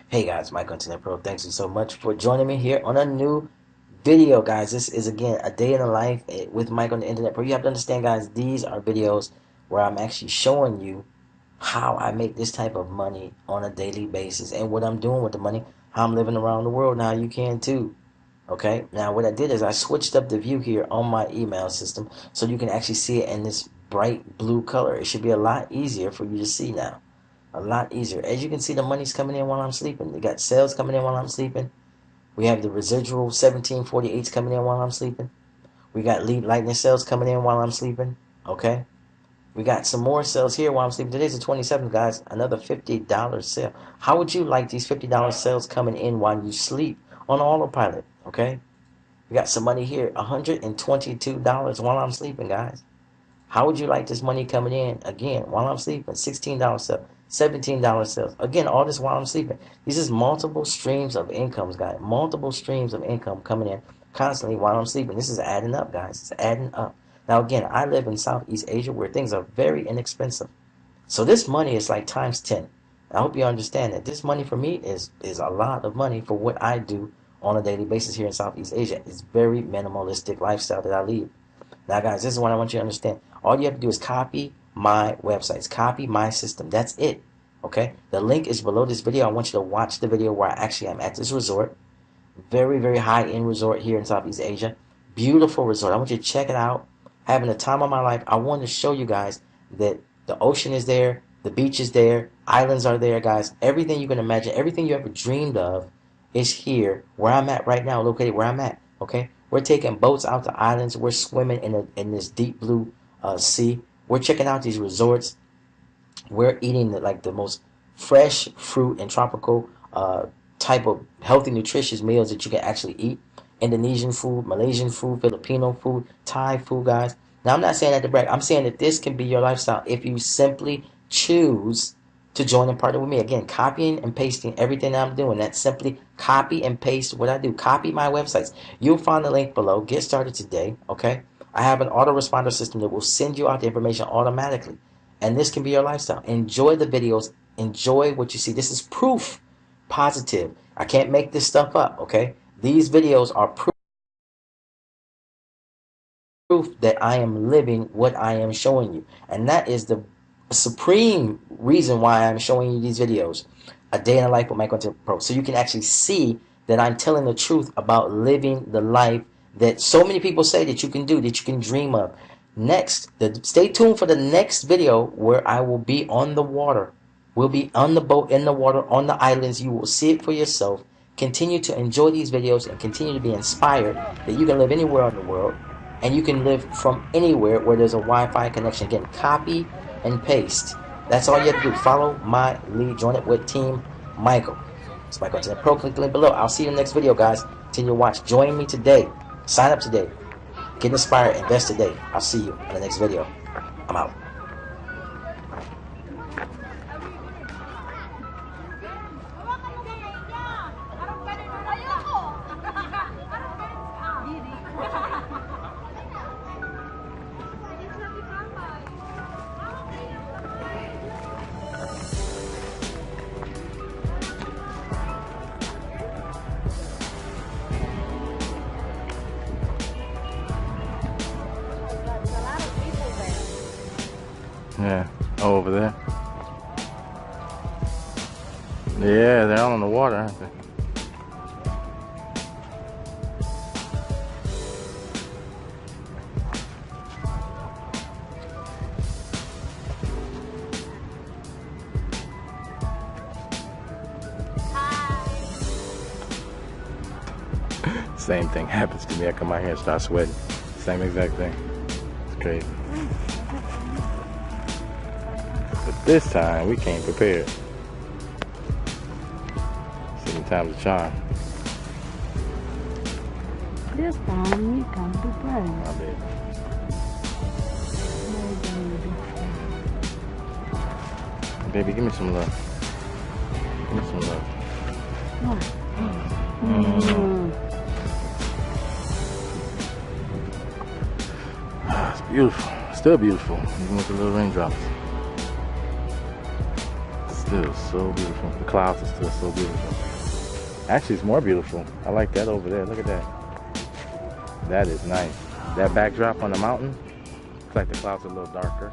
Hey guys, Mike Internet Pro. Thanks you so much for joining me here on a new video, guys. This is again a day in the life with Mike on the Internet Pro. You have to understand, guys, these are videos where I'm actually showing you how I make this type of money on a daily basis and what I'm doing with the money, how I'm living around the world. Now you can too. Okay, now what I did is I switched up the view here on my email system so you can actually see it in this bright blue color. It should be a lot easier for you to see now. A lot easier. As you can see, the money's coming in while I'm sleeping. We got sales coming in while I'm sleeping. We have the residual 1748s coming in while I'm sleeping. We got lead lightning sales coming in while I'm sleeping. Okay. We got some more sales here while I'm sleeping. Today's the 27th, guys. Another $50 sale. How would you like these $50 sales coming in while you sleep on autopilot? Okay. We got some money here. $122 while I'm sleeping, guys. How would you like this money coming in again while I'm sleeping? $16 sales, $17 sales. Again, all this while I'm sleeping. These is multiple streams of incomes, guys. Multiple streams of income coming in constantly while I'm sleeping. This is adding up, guys. It's adding up. Now, again, I live in Southeast Asia where things are very inexpensive. So this money is like times 10. I hope you understand that. This money for me is a lot of money for what I do on a daily basis here in Southeast Asia. It's very minimalistic lifestyle that I lead. Now, guys, this is what I want you to understand. All you have to do is copy my websites, copy my system. That's it. Okay? The link is below this video. I want you to watch the video where I actually am at this resort. Very, very high-end resort here in Southeast Asia. Beautiful resort. I want you to check it out. Having the time of my life. I want to show you guys that the ocean is there, the beach is there, islands are there, guys. Everything you can imagine, everything you ever dreamed of is here where I'm at right now, located where I'm at. Okay? We're taking boats out to islands. We're swimming in this deep blue sea. We're checking out these resorts. We're eating the most fresh fruit and tropical type of healthy, nutritious meals that you can actually eat. Indonesian food, Malaysian food, Filipino food, Thai food, guys. Now, I'm not saying that to brag. I'm saying that this can be your lifestyle if you simply choose to join and partner with me. Again, copying and pasting everything that I'm doing. That's simply copy and paste what I do. Copy my websites. You'll find the link below. Get started today, okay? I have an autoresponder system that will send you out the information automatically. And this can be your lifestyle. Enjoy the videos. Enjoy what you see. This is proof positive. I can't make this stuff up, okay? These videos are proof that I am living what I am showing you. And that is the supreme reason why I'm showing you these videos. A day in the life with Mike Content Pro. So you can actually see that I'm telling the truth about living the life that so many people say that you can do, that you can dream of. Next, stay tuned for the next video where I will be on the water. We'll be on the boat, in the water, on the islands. You will see it for yourself. Continue to enjoy these videos and continue to be inspired that you can live anywhere in the world and you can live from anywhere where there's a Wi-Fi connection. Again, copy and paste. That's all you have to do. Follow my lead. Join it with Team Michael. It's Michael Internet Pro. Click the link below. I'll see you in the next video, guys. Continue to watch. Join me today. Sign up today. Get inspired. Invest today. I'll see you in the next video. I'm out. Yeah. Oh, over there. Yeah, they're all in the water, aren't they? Same thing happens to me. I come out here and start sweating. Same exact thing. It's crazy. But this time, we came prepared. Second time's a charm. This time we come prepared. My baby. Baby, give me some love. Give me some love. It's beautiful. Still beautiful, even with the little raindrops. still so beautiful. The clouds are still so beautiful. Actually, it's more beautiful. I like that over there. Look at that. That is nice. That backdrop on the mountain, looks like the clouds are a little darker.